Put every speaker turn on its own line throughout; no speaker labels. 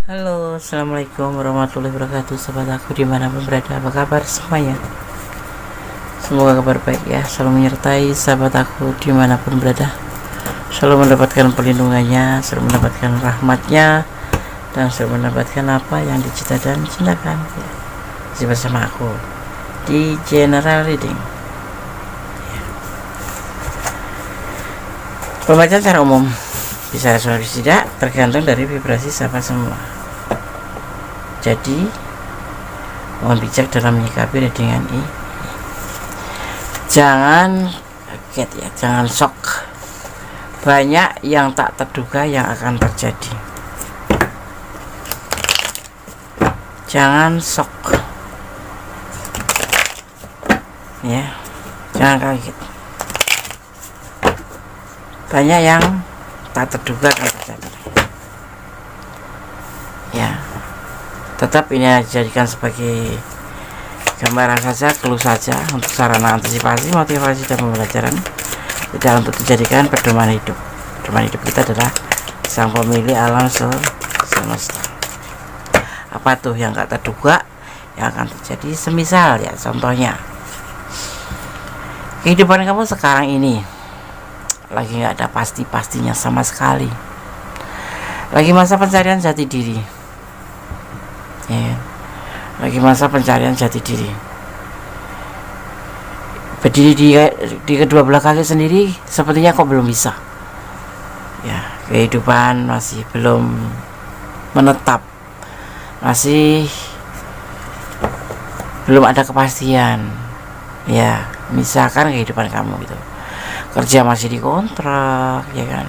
Halo, assalamualaikum warahmatullahi wabarakatuh. Sahabat aku dimanapun berada, apa kabar semuanya? Semoga kabar baik ya, selalu menyertai sahabat aku dimanapun berada, selalu mendapatkan perlindungannya, selalu mendapatkan rahmatnya, dan selalu mendapatkan apa yang dicita dan cintakan ya. Masih bersama aku di General Reading. Pembacaan secara umum bisa resolusi tidak tergantung dari vibrasi sahabat semua. Jadi mohon bijak dalam menyikapi readingan ini. Jangan kaget ya, jangan shock. Banyak yang tak terduga yang akan terjadi. Jangan shock ya, jangan kaget. Banyak yang tak terduga akan terjadi ya. Tetap ini dijadikan sebagai gambaran saja, clue saja untuk sarana antisipasi, motivasi dan pembelajaran, tidak untuk dijadikan pedoman hidup. Pedoman hidup kita adalah sang pemilik alam semesta. Apa tuh yang gak terduga yang akan terjadi? Semisal ya, contohnya kehidupan kamu sekarang ini lagi gak ada pasti-pastinya sama sekali, lagi masa pencarian jati diri ya. Lagi masa pencarian jati diri, berdiri di kedua belah kaki sendiri sepertinya kok belum bisa ya. Kehidupan masih belum menetap, masih belum ada kepastian ya. Misalkan kehidupan kamu gitu, kerja masih dikontrak ya kan,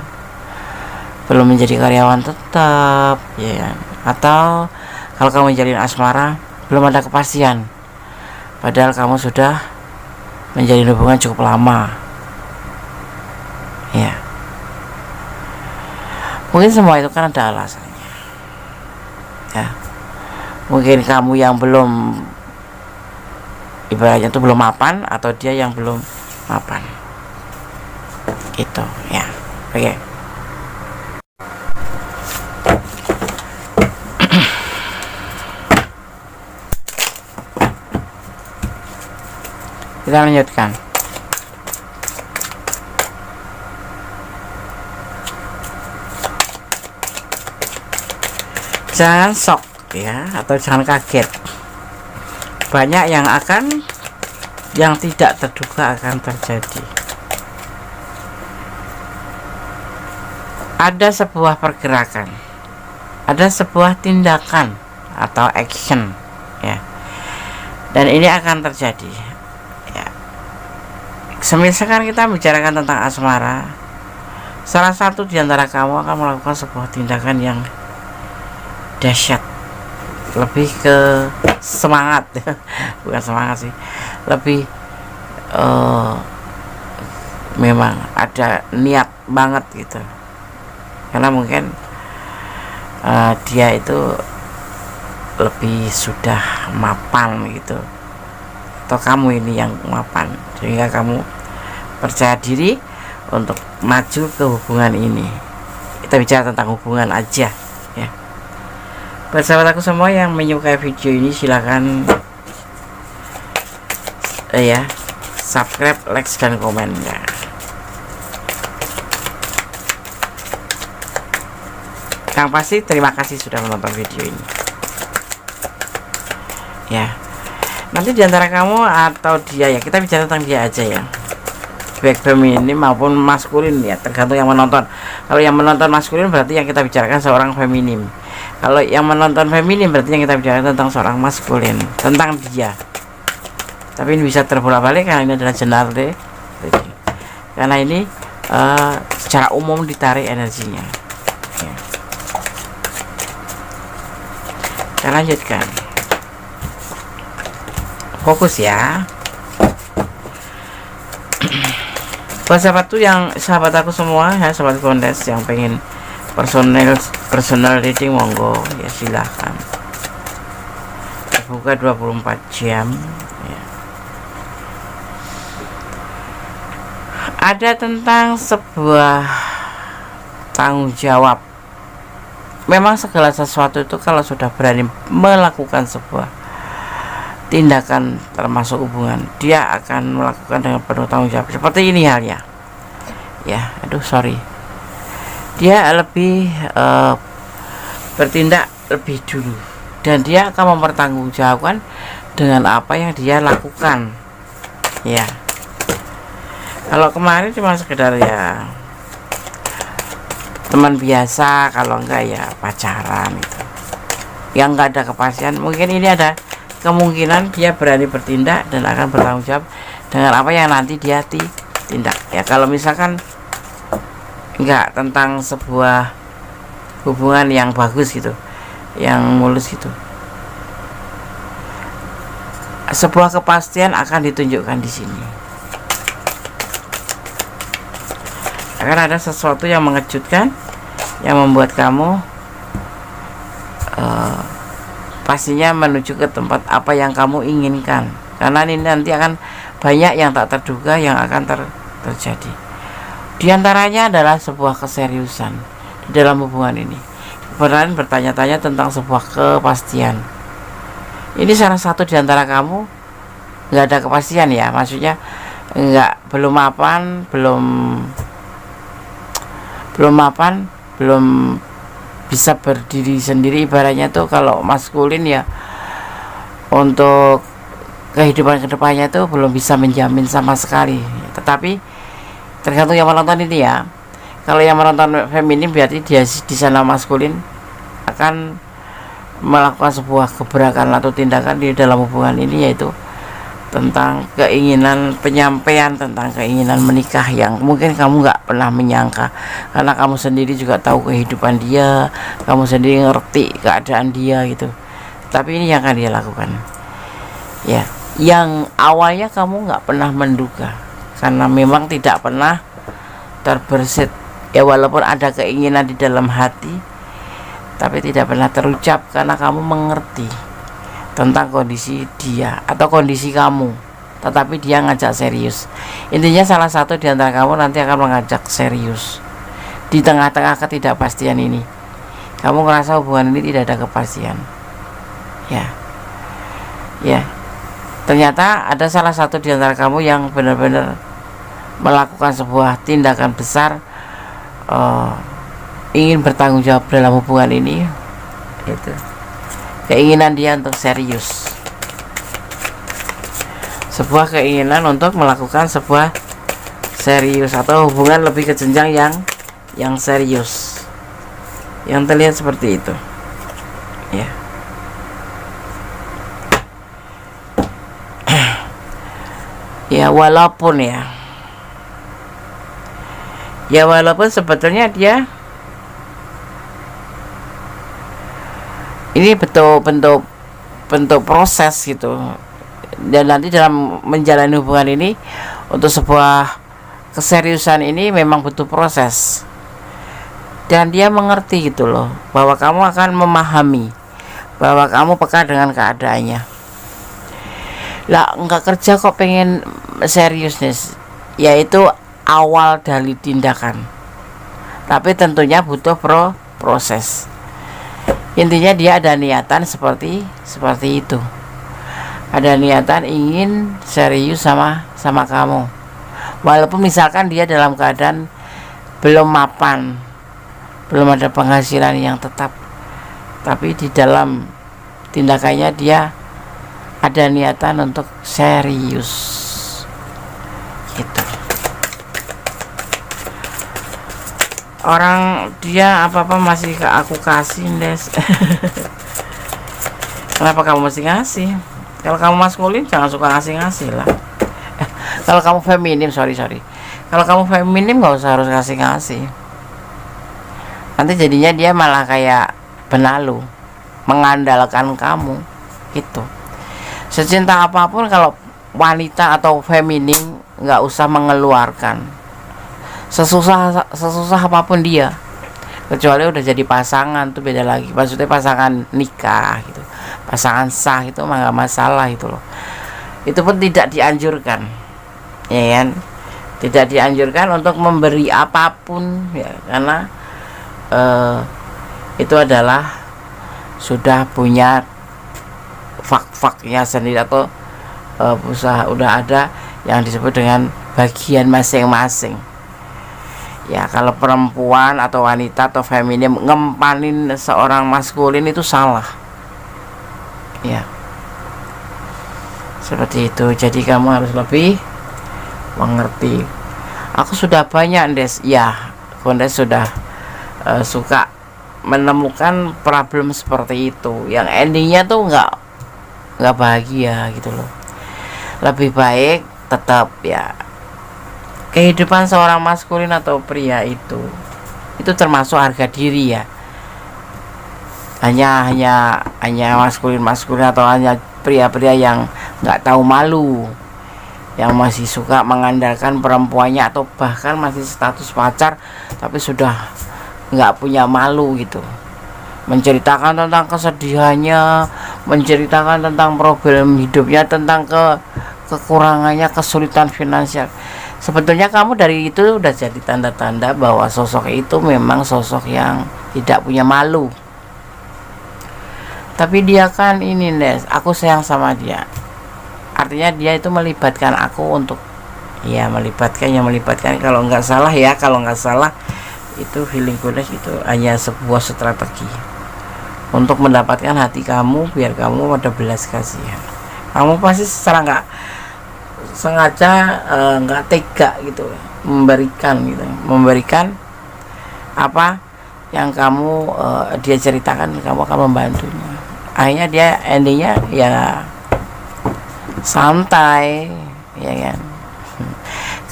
belum menjadi karyawan tetap ya kan. Atau kalau kamu menjalin asmara belum ada kepastian, padahal kamu sudah menjalin hubungan cukup lama ya. Mungkin semua itu kan ada alasannya ya. Mungkin kamu yang belum, ibaratnya itu belum mapan, atau dia yang belum mapan itu ya. Oke. Kita lanjutkan. Jangan shock ya, atau jangan kaget. Banyak yang tidak terduga akan terjadi. Ada sebuah pergerakan, ada sebuah tindakan atau action ya, dan ini akan terjadi ya. Misalkan kita bicarakan tentang asmara, salah satu di antara kamu akan melakukan sebuah tindakan yang dahsyat, lebih ke semangat bukan semangat sih, lebih memang ada niat banget gitu. Karena mungkin dia itu lebih sudah mapan gitu, atau kamu ini yang mapan, sehingga kamu percaya diri untuk maju ke hubungan ini. Kita bicara tentang hubungan aja ya. Buat sahabat aku semua yang menyukai video ini, silakan ya subscribe, like, dan komen ya. Yang pasti terima kasih sudah menonton video ini ya. Nanti diantara kamu atau dia ya, kita bicara tentang dia aja ya, baik feminim maupun maskulin ya, tergantung yang menonton. Kalau yang menonton maskulin berarti yang kita bicarakan seorang feminim. Kalau yang menonton feminim berarti yang kita bicarakan tentang seorang maskulin, tentang dia. Tapi ini bisa terbolak-balik karena ini adalah general reading, karena ini secara umum ditarik energinya ya. Kita lanjutkan, fokus ya. Buat sahabat aku semua ya, sahabat kondes yang pengen personal reading, monggo ya, silahkan. Buka 24 jam ya. Ada tentang sebuah tanggung jawab memang segala sesuatu itu kalau sudah berani melakukan sebuah tindakan termasuk hubungan, dia akan melakukan dengan penuh tanggung jawab. Seperti ini halnya ya, sorry, dia lebih bertindak lebih dulu, dan dia akan mempertanggungjawabkan dengan apa yang dia lakukan ya. Kalau kemarin cuma sekedar ya teman biasa, kalau enggak ya pacaran gitu, yang enggak ada kepastian. Mungkin ini ada kemungkinan dia berani bertindak dan akan bertanggung jawab dengan apa yang nanti dia tindak ya. Kalau misalkan enggak tentang sebuah hubungan yang bagus gitu, yang mulus gitu, sebuah kepastian akan ditunjukkan di sini. Akan ada sesuatu yang mengejutkan, yang membuat kamu pastinya menuju ke tempat apa yang kamu inginkan. Karena ini nanti akan banyak yang tak terduga yang akan terjadi. Di antaranya adalah sebuah keseriusan di dalam hubungan ini. Kemudian bertanya-tanya tentang sebuah kepastian. Ini salah satu di antara kamu nggak ada kepastian ya, maksudnya belum bisa berdiri sendiri. Ibaratnya tuh kalau maskulin ya, untuk kehidupan kedepannya tuh belum bisa menjamin sama sekali. Tetapi tergantung yang menonton ini ya. Kalau yang menonton feminim berarti dia di sana maskulin akan melakukan sebuah gebrakan atau tindakan di dalam hubungan ini, yaitu tentang keinginan penyampaian, tentang keinginan menikah yang mungkin kamu nggak pernah menyangka, karena kamu sendiri juga tahu kehidupan dia, kamu sendiri ngerti keadaan dia gitu. Tapi ini yang akan dia lakukan ya, yang awalnya kamu nggak pernah menduga, karena memang tidak pernah terbersit ya, walaupun ada keinginan di dalam hati tapi tidak pernah terucap karena kamu mengerti tentang kondisi dia atau kondisi kamu, tetapi dia ngajak serius. Intinya salah satu di antara kamu nanti akan mengajak serius di tengah-tengah ketidakpastian ini. Kamu ngerasa hubungan ini tidak ada kepastian ya, ternyata ada salah satu di antara kamu yang benar-benar melakukan sebuah tindakan besar, ingin bertanggung jawab dalam hubungan ini. Itu keinginan dia untuk serius, sebuah keinginan untuk melakukan sebuah serius atau hubungan lebih ke jenjang yang serius, yang terlihat seperti itu ya. Ya walaupun sebetulnya dia ini bentuk proses gitu, dan nanti dalam menjalani hubungan ini untuk sebuah keseriusan ini memang butuh proses, dan dia mengerti gitu loh, bahwa kamu akan memahami, bahwa kamu peka dengan keadaannya. Lah nggak kerja kok pengen serius nih, yaitu awal dari tindakan, tapi tentunya butuh proses. Intinya dia ada niatan seperti itu, ada niatan ingin serius sama kamu, walaupun misalkan dia dalam keadaan belum mapan, belum ada penghasilan yang tetap, tapi di dalam tindakannya dia ada niatan untuk serius gitu. Orang dia apa-apa masih ke aku kasih Des. Kenapa kamu mesti ngasih? Kalau kamu maskulin jangan suka ngasih lah. Kalau kamu feminim, sorry, kalau kamu feminim nggak usah harus ngasih. Nanti jadinya dia malah kayak benalu, mengandalkan kamu gitu. Secinta apapun kalau wanita atau feminim nggak usah mengeluarkan, sesusah apapun dia, kecuali udah jadi pasangan tuh beda lagi. Maksudnya pasangan nikah gitu, pasangan sah itu mah nggak masalah itu loh. Itu pun tidak dianjurkan ya kan, tidak dianjurkan untuk memberi apapun ya, karena itu adalah sudah punya fak-faknya sendiri, atau usaha udah ada yang disebut dengan bagian masing-masing. Ya, kalau perempuan atau wanita atau feminim ngempanin seorang maskulin itu salah. Ya, seperti itu. Jadi kamu harus lebih mengerti. Aku sudah banyak, Des. Ya, Kondes sudah suka menemukan problem seperti itu, yang endingnya tuh nggak bahagia gitu loh. Lebih baik tetap ya, kehidupan seorang maskulin atau pria itu termasuk harga diri ya. Hanya maskulin atau hanya pria-pria yang nggak tahu malu, yang masih suka mengandalkan perempuannya, atau bahkan masih status pacar tapi sudah nggak punya malu gitu, menceritakan tentang kesedihannya, menceritakan tentang problem hidupnya, tentang kekurangannya, kesulitan finansial. Sebetulnya kamu dari itu udah jadi tanda-tanda bahwa sosok itu memang sosok yang tidak punya malu. Tapi dia kan ini, Nes, aku sayang sama dia. Artinya dia itu melibatkan aku untuk melibatkan kalau nggak salah itu feeling goodness itu hanya sebuah strategi untuk mendapatkan hati kamu, biar kamu ada belas kasihan. Kamu pasti secara nggak sengaja nggak tega gitu memberikan apa yang kamu dia ceritakan, kamu akan membantunya. Akhirnya dia endingnya ya santai, ya kan.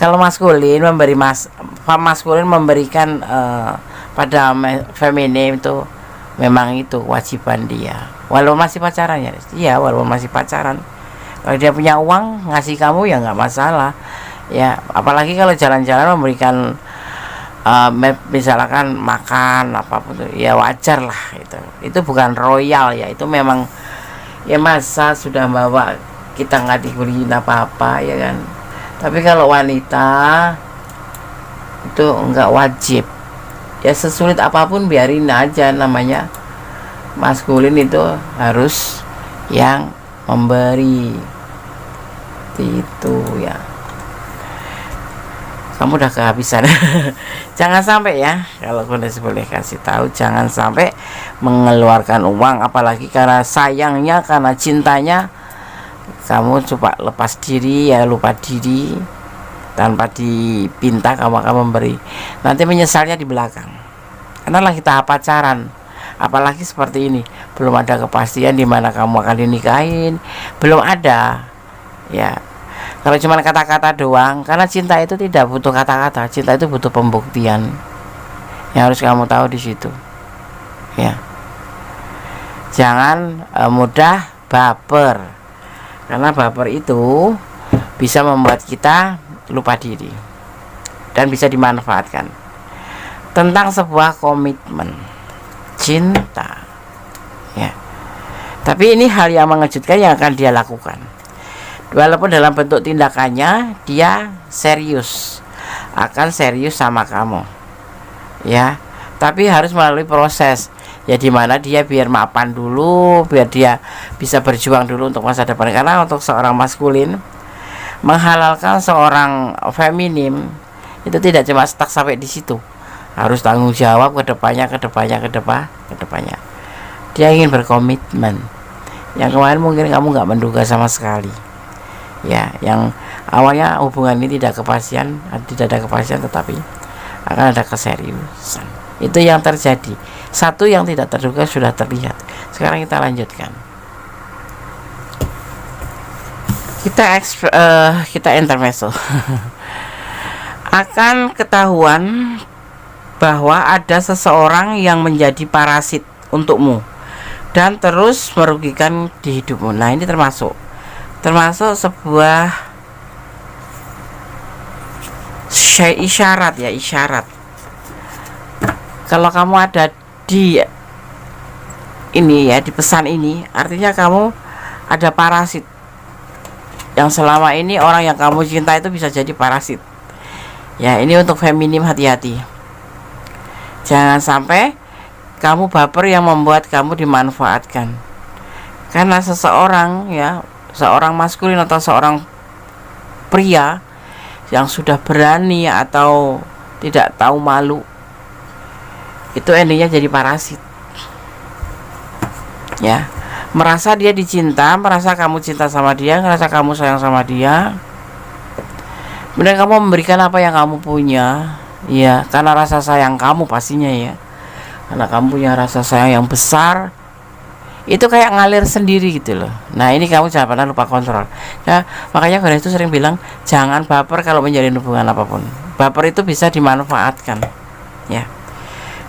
Kalau maskulin memberikan pada feminim itu memang itu kewajiban dia, walaupun masih pacaran ya. Iya, walaupun masih pacaran. Kalau dia punya uang ngasih kamu ya nggak masalah ya, apalagi kalau jalan-jalan memberikan misalkan makan apapun tuh, ya wajar lah. Itu bukan royal ya, itu memang ya, masa sudah bawa kita nggak dibeliin apa-apa ya kan. Tapi kalau wanita itu nggak wajib ya, sesulit apapun biarin aja, namanya maskulin itu harus yang memberi. Itu ya, kamu udah kehabisan. Jangan sampai ya, kalau Kondes boleh kasih tahu, jangan sampai mengeluarkan uang, apalagi karena sayangnya, karena cintanya kamu coba lepas diri ya, lupa diri, tanpa dipinta kamu akan memberi. Nanti menyesalnya di belakang. Karena lagi tahap pacaran, apalagi seperti ini, belum ada kepastian di mana kamu akan dinikahin, belum ada ya. Kalau cuma kata-kata doang, karena cinta itu tidak butuh kata-kata, cinta itu butuh pembuktian. Yang harus kamu tahu di situ ya. Jangan mudah baper, karena baper itu bisa membuat kita lupa diri dan bisa dimanfaatkan. Tentang sebuah komitmen cinta ya, tapi ini hal yang mengejutkan yang akan dia lakukan, walaupun dalam bentuk tindakannya dia akan serius sama kamu ya, tapi harus melalui proses ya, dimana dia biar mapan dulu, biar dia bisa berjuang dulu untuk masa depan. Karena untuk seorang maskulin menghalalkan seorang feminim itu tidak cuma stuck sampai di situ, harus tanggung jawab ke depannya. Dia ingin berkomitmen yang kemarin mungkin kamu nggak menduga sama sekali ya, yang awalnya hubungan ini tidak ada kepastian, tetapi akan ada keseriusan. Itu yang terjadi. Satu yang tidak terduga sudah terlihat. Sekarang kita lanjutkan. Kita intermezzo. Akan ketahuan bahwa ada seseorang yang menjadi parasit untukmu dan terus merugikan di hidupmu. Nah, ini termasuk sebuah isyarat. Kalau kamu ada di ini ya, di pesan ini, artinya kamu ada parasit yang selama ini orang yang kamu cinta itu bisa jadi parasit ya. Ini untuk feminim, hati-hati, jangan sampai kamu baper yang membuat kamu dimanfaatkan. Karena seseorang ya, seorang maskulin atau seorang pria yang sudah berani atau tidak tahu malu, itu endingnya jadi parasit. Ya, merasa dia dicinta, merasa kamu cinta sama dia, merasa kamu sayang sama dia. Kemudian kamu memberikan apa yang kamu punya, ya, karena rasa sayang kamu pastinya ya. Karena kamu punya rasa sayang yang besar, itu kayak ngalir sendiri gitu loh. Nah ini kamu jangan pernah lupa kontrol. Nah makanya Goddess itu sering bilang jangan baper kalau menjalin hubungan apapun. Baper itu bisa dimanfaatkan ya.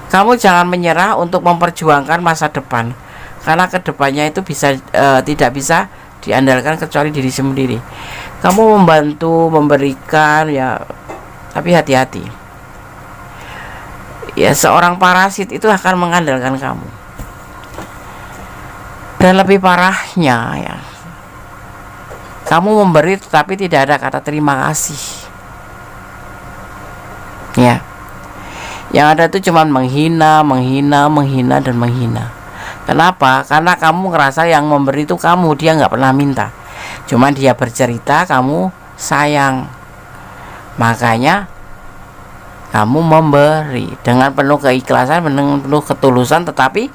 Kamu jangan menyerah untuk memperjuangkan masa depan, karena kedepannya itu bisa tidak bisa diandalkan kecuali diri sendiri. Kamu membantu, memberikan ya, tapi hati-hati ya, seorang parasit itu akan mengandalkan kamu. Dan lebih parahnya ya, kamu memberi tetapi tidak ada kata terima kasih ya. Yang ada itu cuma menghina dan menghina. Kenapa? Karena kamu ngerasa yang memberi itu kamu, dia nggak pernah minta, cuma dia bercerita kamu sayang, makanya kamu memberi dengan penuh keikhlasan, penuh ketulusan, tetapi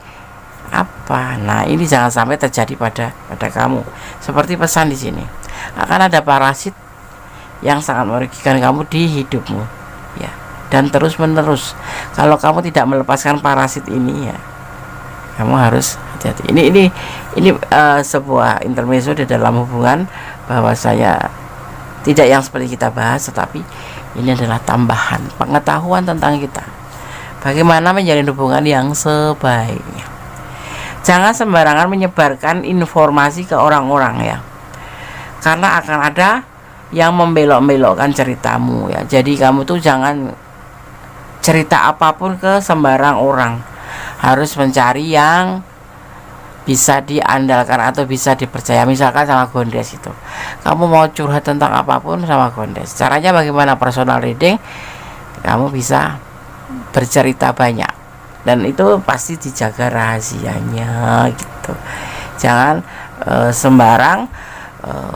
apa? Nah, ini jangan sampai terjadi pada kamu. Seperti pesan di sini, akan ada parasit yang sangat merugikan kamu di hidupmu, ya. Dan terus menerus. Kalau kamu tidak melepaskan parasit ini, ya, kamu harus hati-hati. Ini sebuah intermezzo di dalam hubungan, bahwa saya tidak yang seperti kita bahas, tetapi ini adalah tambahan pengetahuan tentang kita, bagaimana menjalin hubungan yang sebaiknya. Jangan sembarangan menyebarkan informasi ke orang-orang ya, karena akan ada yang membelok-belokkan ceritamu ya. Jadi kamu tuh jangan cerita apapun ke sembarang orang, harus mencari yang bisa diandalkan atau bisa dipercaya. Misalkan sama Gondes itu, kamu mau curhat tentang apapun sama Gondes, caranya bagaimana? Personal reading, kamu bisa bercerita banyak, dan itu pasti dijaga rahasianya gitu. Jangan sembarang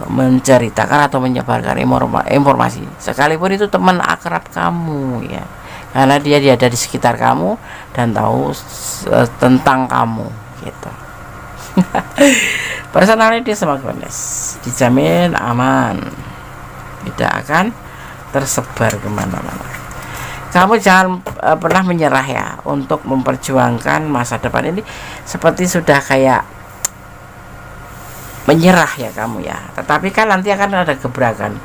menceritakan atau menyebarkan informasi, sekalipun itu teman akrab kamu ya, karena dia ada di sekitar kamu dan tahu tentang kamu gitu. Personality sama Gondes dijamin aman, tidak akan tersebar kemana-mana. Kamu jangan pernah menyerah ya untuk memperjuangkan masa depan ini. Seperti sudah kayak menyerah ya kamu ya, tetapi kan nanti akan ada gebrakan,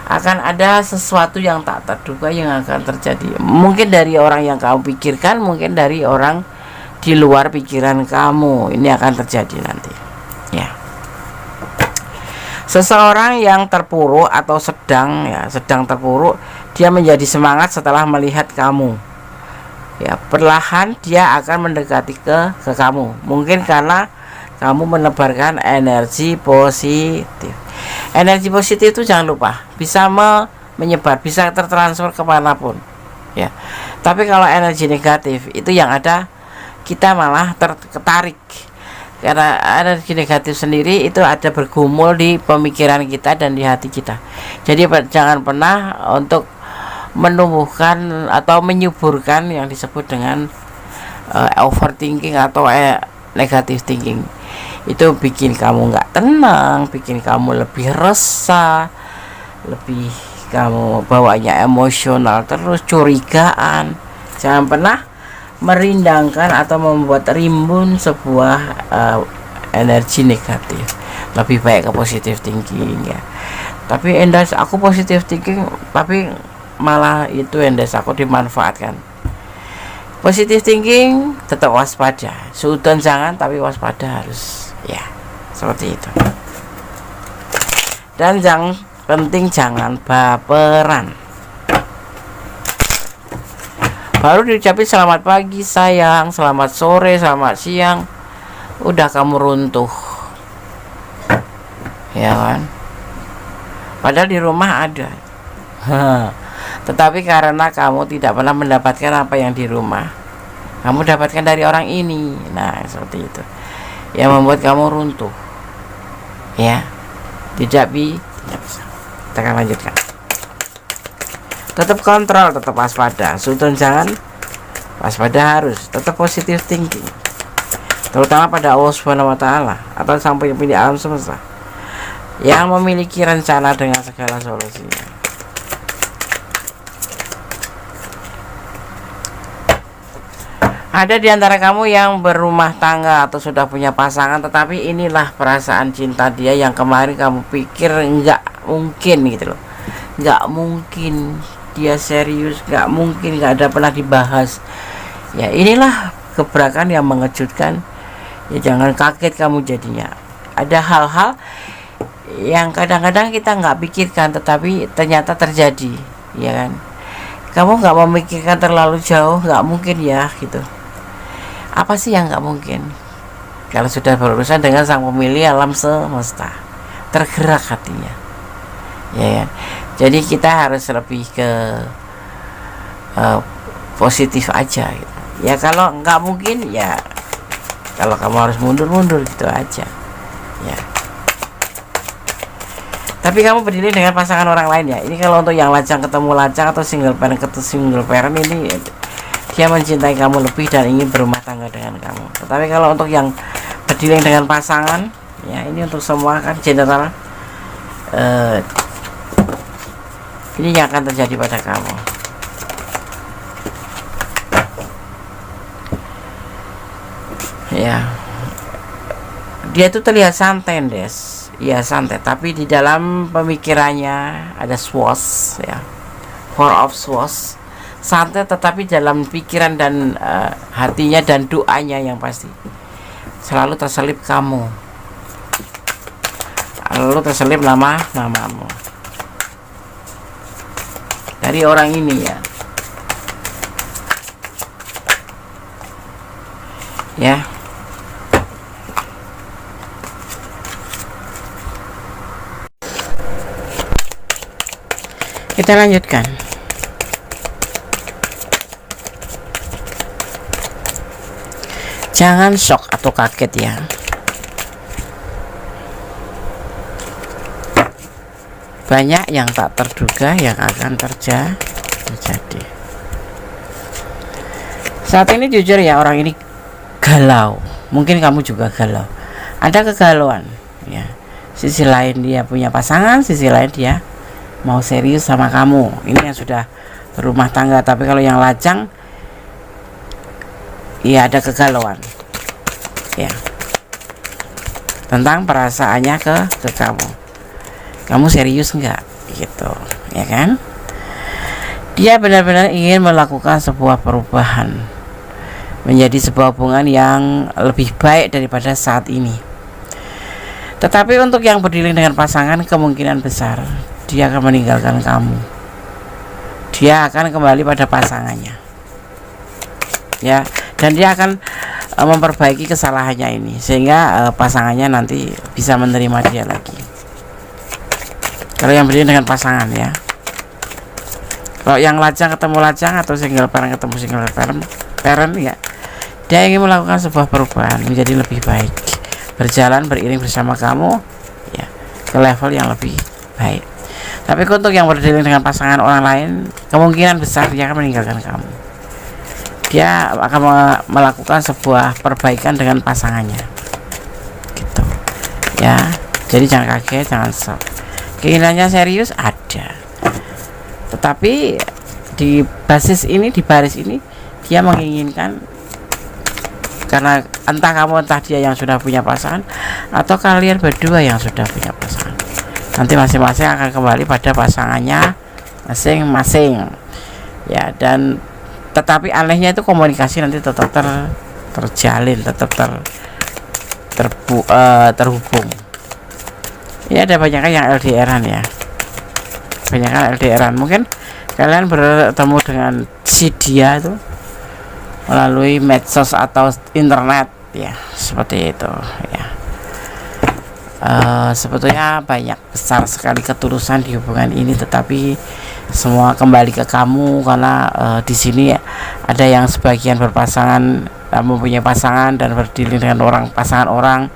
akan ada sesuatu yang tak terduga yang akan terjadi. Mungkin dari orang yang kamu pikirkan, mungkin dari orang di luar pikiran kamu. Ini akan terjadi nanti ya. Seseorang yang terpuruk atau sedang terpuruk, dia menjadi semangat setelah melihat kamu ya. Perlahan dia akan mendekati ke kamu, mungkin karena kamu menebarkan energi positif. Energi positif itu jangan lupa bisa menyebar, bisa tertransfer kemanapun ya. Tapi kalau energi negatif itu yang ada, kita malah tertarik, karena energi negatif sendiri itu ada bergumul di pemikiran kita dan di hati kita. Jadi jangan pernah untuk menumbuhkan atau menyuburkan yang disebut dengan overthinking atau negative thinking. Itu bikin kamu nggak tenang, bikin kamu lebih resah, lebih kamu bawanya emosional, terus curigaan. Jangan pernah merindangkan atau membuat rimbun sebuah energi negatif. Lebih baik ke positive thinking ya. Tapi Endas, aku positive thinking tapi malah itu Endas, aku dimanfaatkan. Positive thinking tetap waspada, suudon jangan, tapi waspada harus ya, seperti itu. Dan yang penting jangan baperan. Baru diucapin selamat pagi sayang, selamat sore, selamat siang, udah kamu runtuh ya kan. Padahal di rumah ada tetapi karena kamu tidak pernah mendapatkan apa yang di rumah, kamu dapatkan dari orang ini. Nah, seperti itu yang membuat kamu runtuh, ya. Tidak bisa. Kita akan lanjutkan. Tetap kontrol, tetap waspada. Sultan jangan waspada, harus tetap positive thinking, terutama pada Allah Subhanahu wa Ta'ala atau Sang Pemilik alam semesta yang memiliki rencana dengan segala solusinya. Ada di antara kamu yang berumah tangga atau sudah punya pasangan, tetapi inilah perasaan cinta dia yang kemarin kamu pikir nggak mungkin gitu loh, nggak mungkin dia serius, nggak mungkin, nggak ada pernah dibahas. Ya inilah gebrakan yang mengejutkan. Ya jangan kaget kamu jadinya. Ada hal-hal yang kadang-kadang kita nggak pikirkan tetapi ternyata terjadi, ya kan. Kamu nggak memikirkan terlalu jauh, nggak mungkin ya gitu. Apa sih yang nggak mungkin? Kalau sudah berurusan dengan Sang Pemilik alam semesta, tergerak hatinya, ya kan? Jadi kita harus lebih ke positif aja gitu. Ya kalau nggak mungkin, ya kalau kamu harus mundur gitu aja, ya. Tapi kamu berdiri dengan pasangan orang lain, ya. Ini kalau untuk yang lajang ketemu lajang atau single parent ketemu single parent, ini dia mencintai kamu lebih dan ingin berumah tangga dengan kamu. Tetapi kalau untuk yang berdiri dengan pasangan, ya ini untuk semua kan general, ini yang akan terjadi pada kamu. Ya, dia itu terlihat santai, Des. Iya santai, tapi di dalam pemikirannya ada SWOS, ya, four of SWOS. Santai tetapi dalam pikiran dan hatinya dan doanya yang pasti selalu terselip kamu, lalu terselip namamu dari orang ini, ya. Ya. Kita lanjutkan. Jangan shock atau kaget, ya. Banyak yang tak terduga yang akan terjadi. Saat ini jujur ya, orang ini galau. Mungkin kamu juga galau. Ada kegalauan, ya. Sisi lain dia punya pasangan, sisi lain dia mau serius sama kamu. Ini yang sudah berumah tangga. Tapi kalau yang lajang, ya ada kegalauan, ya, tentang perasaannya ke kamu serius enggak gitu, ya kan. Dia benar-benar ingin melakukan sebuah perubahan menjadi sebuah hubungan yang lebih baik daripada saat ini. Tetapi untuk yang berdiri dengan pasangan, kemungkinan besar dia akan meninggalkan kamu. Dia akan kembali pada pasangannya, ya, dan dia akan memperbaiki kesalahannya ini sehingga pasangannya nanti bisa menerima dia lagi. Kalau yang berdiri dengan pasangan, ya. Kalau yang lajang ketemu lajang atau single parent ketemu single parent, ya, dia ingin melakukan sebuah perubahan menjadi lebih baik, berjalan beriring bersama kamu, ya, ke level yang lebih baik. Tapi untuk yang berdiri dengan pasangan orang lain, kemungkinan besar dia akan meninggalkan kamu. Dia akan melakukan sebuah perbaikan dengan pasangannya, gitu, ya. Jadi jangan kaget, jangan shock. Keinginannya serius ada, tetapi di baris ini dia menginginkan, karena entah kamu entah dia yang sudah punya pasangan atau kalian berdua yang sudah punya pasangan, nanti masing-masing akan kembali pada pasangannya masing-masing, ya. Dan tetapi anehnya itu komunikasi nanti tetap terjalin, tetap terhubung. Ya, ada banyak yang LDRan, ya, banyak LDRan. Mungkin kalian bertemu dengan si dia itu melalui medsos atau internet, ya, seperti itu, ya. Sebetulnya banyak besar sekali ketulusan di hubungan ini, tetapi semua kembali ke kamu, karena di sini ada yang sebagian berpasangan, mempunyai pasangan dan berdiri dengan pasangan orang,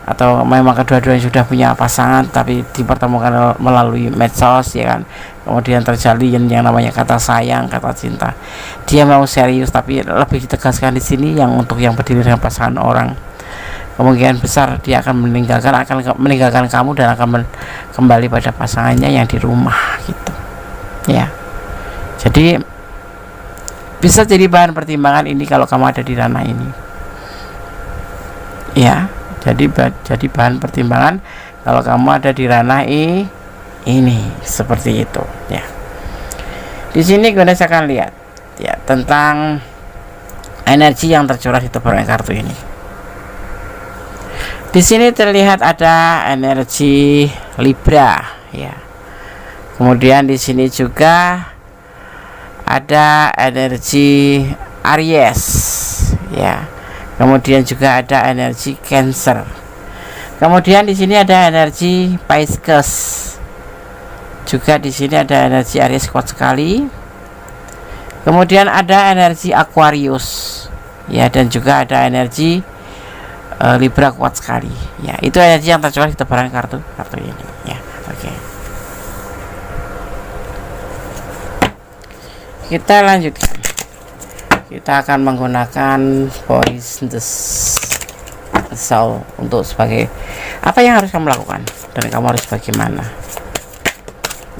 atau memang kedua-duanya sudah punya pasangan tapi dipertemukan melalui medsos, ya kan. Kemudian terjalin yang namanya kata sayang, kata cinta. Dia mau serius, tapi lebih ditegaskan di sini yang untuk yang berdiri dengan pasangan orang, kemungkinan besar dia akan meninggalkan kamu dan akan kembali pada pasangannya yang di rumah gitu, ya. Jadi bisa jadi bahan pertimbangan ini kalau kamu ada di ranah ini, ya. Jadi bahan pertimbangan kalau kamu ada di ranah ini seperti itu, ya. Di sini gue akan lihat ya tentang energi yang tercurah di tebaran kartu ini. Di sini terlihat ada energi Libra, ya. Kemudian di sini juga ada energi Aries, ya. Kemudian juga ada energi Cancer. Kemudian di sini ada energi Pisces. Juga di sini ada energi Aries kuat sekali. Kemudian ada energi Aquarius, ya, dan juga ada energi Libra kuat sekali, ya. Itu energi yang tercurah di tebaran kartu ini, ya. Oke. Kita lanjutkan. Kita akan menggunakan Voice the Soul untuk sebagai apa yang harus kamu lakukan dan kamu harus bagaimana,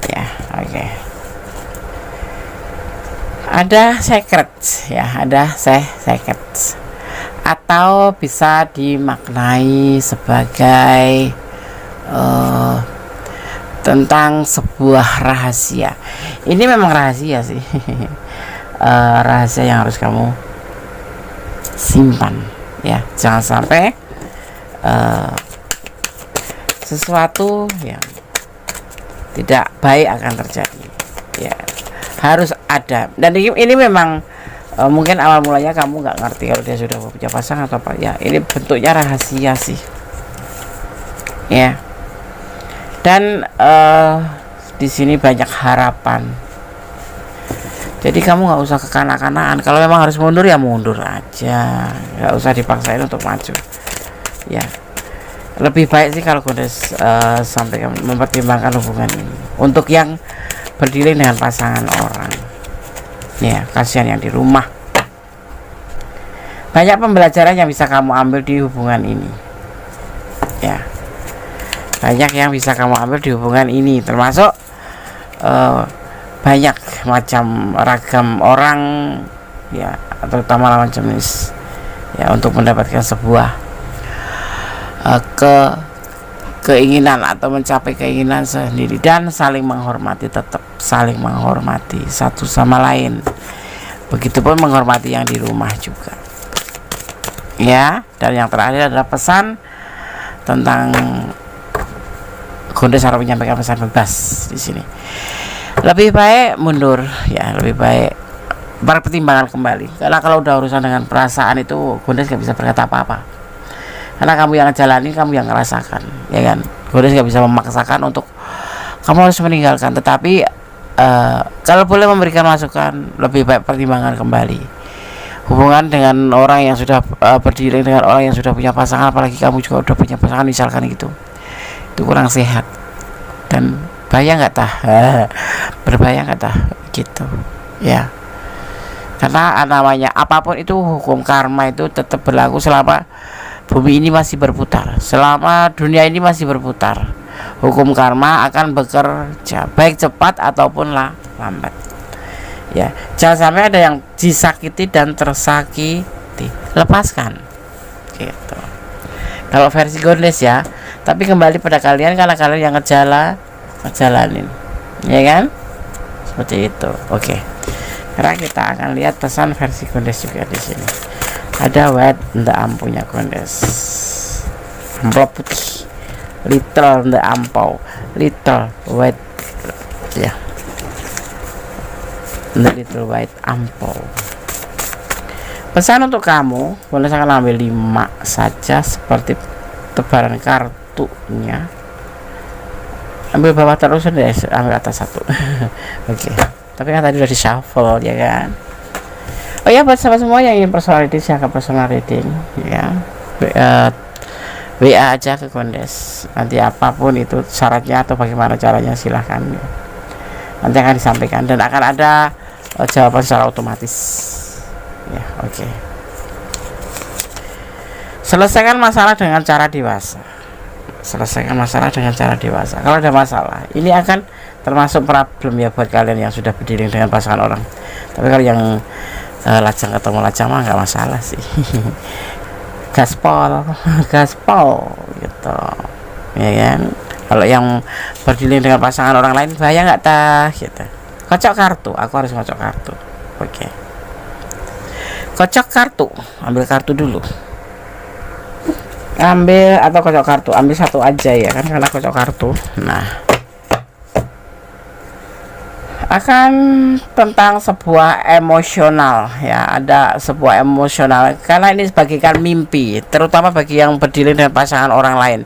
ya. Oke. Ada secret, ya, ada secret, atau bisa dimaknai sebagai tentang sebuah rahasia. Ini memang rahasia sih. Rahasia yang harus kamu simpan, ya. Jangan sampai sesuatu yang tidak baik akan terjadi, ya. Harus ada, dan ini memang mungkin awal mulanya kamu nggak ngerti kalau dia sudah punya pasangan atau apa, ya. Ini bentuknya rahasia sih, ya. Dan di sini banyak harapan. Jadi kamu nggak usah kekanak-kanakan. Kalau memang harus mundur, ya mundur aja, nggak usah dipaksain untuk maju, ya. Lebih baik sih kalau Gondes sampai mempertimbangkan hubungan ini untuk yang berdiri dengan pasangan orang, ya. Kasihan yang di rumah. Banyak pembelajaran yang bisa kamu ambil di hubungan ini, ya. Banyak yang bisa kamu ambil di hubungan ini, termasuk banyak macam ragam orang, ya, terutama lawan jenis, ya, untuk mendapatkan sebuah keinginan atau mencapai keinginan sendiri, dan saling menghormati, tetap saling menghormati satu sama lain. Begitupun menghormati yang di rumah juga, ya. Dan yang terakhir adalah pesan tentang Gondes harus menyampaikan pesan bebas di sini. Lebih baik mundur, ya, lebih baik pertimbangan kembali, karena kalau udah urusan dengan perasaan itu Gondes gak bisa berkata apa-apa, karena kamu yang ngejalanin, kamu yang ngerasakan, ya kan. Gondes gak bisa memaksakan untuk kamu harus meninggalkan, tetapi kalau boleh memberikan masukan, lebih baik pertimbangan kembali. Hubungan dengan orang yang sudah berdiri dengan orang yang sudah punya pasangan, apalagi kamu juga udah punya pasangan misalkan gitu, itu kurang sehat. Dan bahaya nggak tah? Berbahaya nggak tah gitu, ya. Karena namanya apapun itu, hukum karma itu tetap berlaku selama bumi ini masih berputar, selama dunia ini masih berputar. Hukum karma akan bekerja, baik cepat ataupun lambat, ya. Jangan sampai ada yang disakiti dan tersakiti, lepaskan gitu. Kalau versi Gondes, ya. Tapi kembali pada kalian, karena kalian yang ngejalanin, ya kan, seperti itu. Oke. Sekarang kita akan lihat pesan versi Gondes juga di sini. Ada white the ampunya Gondes, amplop putih, little the ampau, little white, ya, the little white ampau. Pesan untuk kamu, Gondes akan ambil 5 saja seperti tebaran kartunya. ambil bawah terus deh, ambil atas satu. Oke. Tapi kan tadi udah di shuffle ya kan. Oh ya, buat sahabat semua yang ingin personal reading, silakan personal reading ya. WA aja ke Kondes. Nanti apapun itu syaratnya atau bagaimana caranya silahkan ya. Nanti akan disampaikan dan akan ada jawaban secara otomatis ya. Oke. Selesaikan masalah dengan cara dewasa. Selesaikan masalah dengan cara dewasa. Kalau ada masalah, ini akan termasuk problem ya buat kalian yang sudah berdiri dengan pasangan orang. Tapi kalau yang lajang ketemu lajang mah nggak masalah sih. gaspol gitu ya kan. Kalau yang berdiri dengan pasangan orang lain bahaya nggak tah gitu. Kocok kartu, aku harus kocok kartu. Oke. Kocok kartu, ambil kartu dulu. Ambil atau kocok kartu, ambil satu aja ya kan, karena kocok kartu. Nah, akan tentang sebuah emosional ya, ada sebuah emosional karena ini sebagaikan mimpi, terutama bagi yang berdiri dengan pasangan orang lain.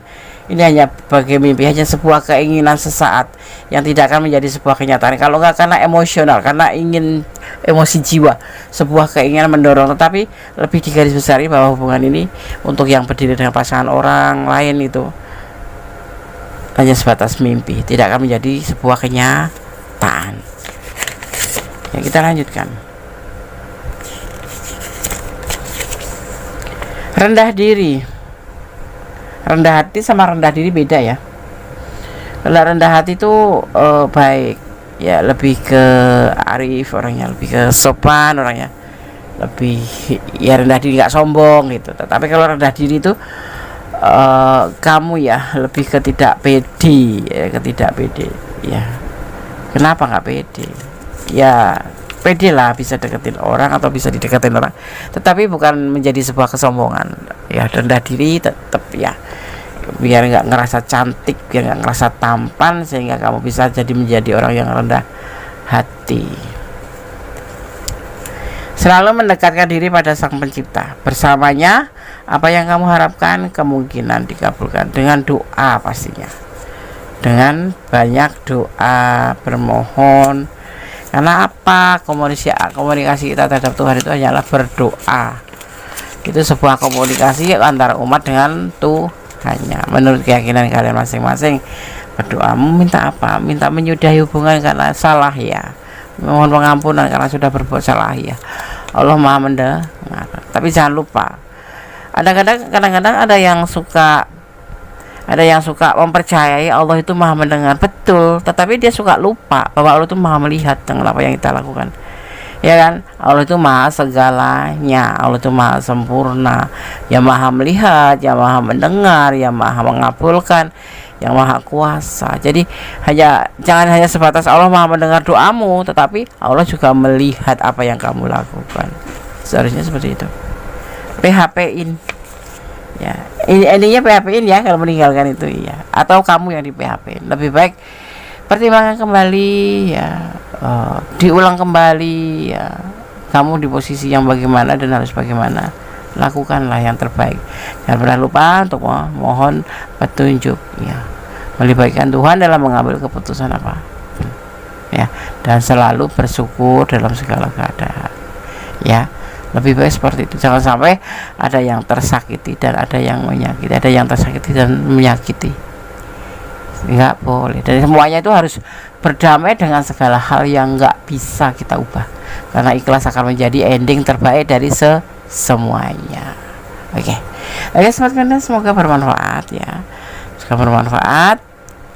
Ini hanya bagi mimpi, hanya sebuah keinginan sesaat yang tidak akan menjadi sebuah kenyataan. Kalau nggak karena emosional, karena ingin emosi jiwa, sebuah keinginan mendorong, tetapi lebih digarisbesari bahwa hubungan ini untuk yang berdiri dengan pasangan orang lain itu hanya sebatas mimpi, tidak akan menjadi sebuah kenyataan. Ya, kita lanjutkan. Rendah diri, rendah hati sama rendah diri beda ya. Rendah hati itu baik ya, lebih ke arif orangnya, lebih ke sopan orangnya, lebih ya rendah diri, nggak sombong gitu. Tapi kalau rendah diri itu kamu ya lebih ke tidak pede ya, ya. Kenapa nggak pede? Ya pede lah, bisa deketin orang atau bisa dideketin orang, tetapi bukan menjadi sebuah kesombongan ya. Rendah diri tetap ya, biar nggak ngerasa cantik, biar nggak ngerasa tampan, sehingga kamu bisa menjadi orang yang rendah hati. Selalu mendekatkan diri pada Sang Pencipta. Bersamanya apa yang kamu harapkan kemungkinan dikabulkan dengan doa, pastinya dengan banyak doa, bermohon. Karena apa? Komunikasi kita terhadap Tuhan itu hanyalah berdoa. Itu sebuah komunikasi antara umat dengan Tuhannya. Menurut keyakinan kalian masing-masing, berdoa minta apa? Minta menyudahi hubungan karena salah ya. Mohon pengampunan karena sudah berbuat salah ya. Allah Maha mendengar. Tapi jangan lupa, kadang-kadang ada yang suka mempercayai Allah itu Maha mendengar, betul, tetapi dia suka lupa bahwa Allah itu Maha melihat dengan apa yang kita lakukan, ya kan? Allah itu Maha segalanya, Allah itu Maha sempurna, yang Maha melihat, yang Maha mendengar, yang Maha mengabulkan, yang Maha kuasa. Jadi jangan hanya sebatas Allah Maha mendengar doamu, tetapi Allah juga melihat apa yang kamu lakukan. Seharusnya seperti itu. PHP-in ya, intinya PHP-in ya kalau meninggalkan itu ya, atau kamu yang di PHP. Lebih baik pertimbangkan kembali ya, diulang kembali ya, kamu di posisi yang bagaimana dan harus bagaimana. Lakukanlah yang terbaik, jangan pernah lupa untuk mohon petunjuk ya, melibatkan Tuhan dalam mengambil keputusan apa ya, dan selalu bersyukur dalam segala keadaan ya. Lebih baik seperti itu. Jangan sampai ada yang tersakiti dan ada yang menyakiti, ada yang tersakiti dan menyakiti. Enggak boleh. Dan semuanya itu harus berdamai dengan segala hal yang enggak bisa kita ubah, karena ikhlas akan menjadi ending terbaik dari semuanya. Oke, semoga bermanfaat ya. Semoga bermanfaat.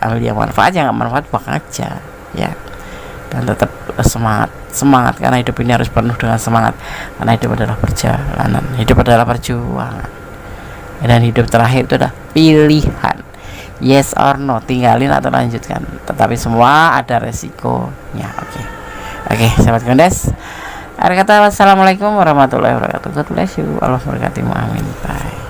Ambil yang manfaat, yang enggak manfaat buang aja ya. Dan tetap semangat karena hidup ini harus penuh dengan semangat, karena hidup adalah perjalanan, hidup adalah perjuangan, dan hidup terakhir itu adalah pilihan, yes or no, tinggalin atau lanjutkan, tetapi semua ada resikonya. Oke, sahabat Kondes, akhir kata wassalamualaikum warahmatullahi wabarakatuh. God bless you, Allah berkati, amin. Bye.